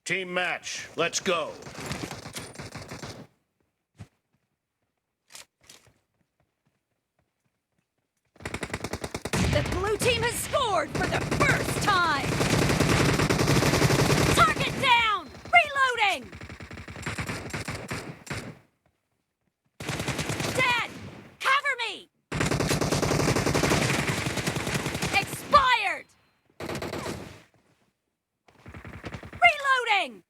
Team match. Let's go. The blue team has scored for the first time! Target down! Reloading! Dead! Cover me! Expired! Reloading!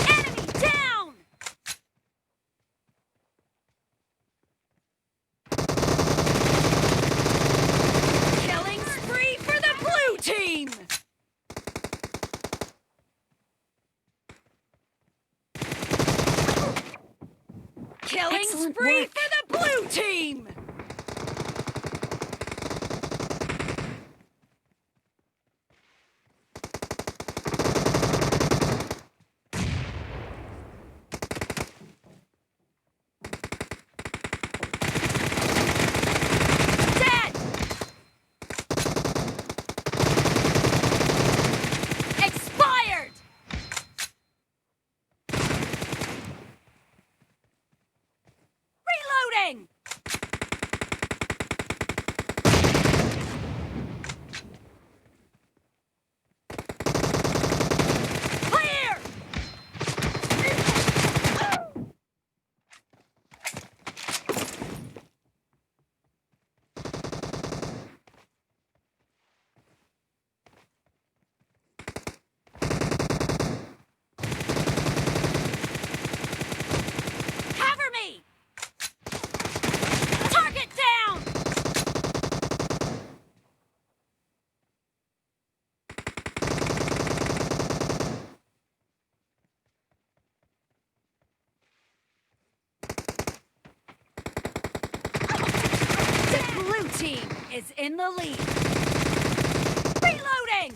Enemy down! Killing spree for the blue team! Killing Excellent spree work. for the blue team! Dead! Expired! Reloading! Clear! Cover me! Target down! The blue team is in the lead. Reloading!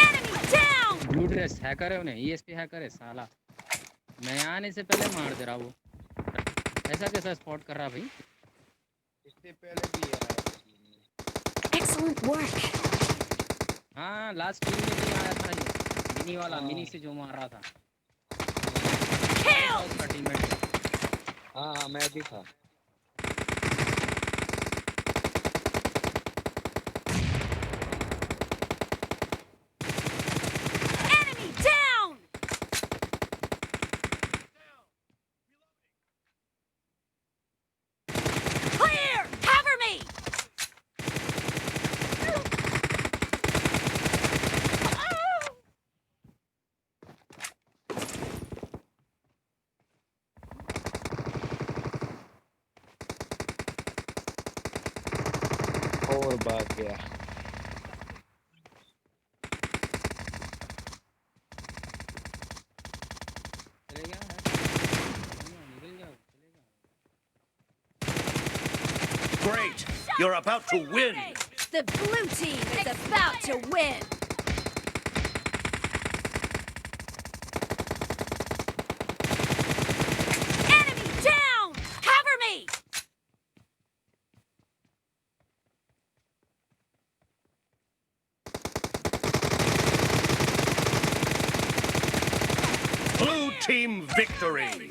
Enemy down! Blue dress hacker है उन्हें ESP hacker है साला। मैं आने से पहले मार दे रहा वो। ऐसा कैसा स्पॉट कर रहा भाई? इससे पहले भी यार Excellent work. हाँ लास्ट टीम में भी आया था ये मिनी वाला मिनी से जो मार रहा था Kill! उसका टीममेट। हाँ मैं भी था। Enemy down! Clear! Cover me! और भाग गया। चले गया निकल गया चलेगा। Great. You're about to win. The blue team is about to win! Enemy down! Cover me! Blue team victory.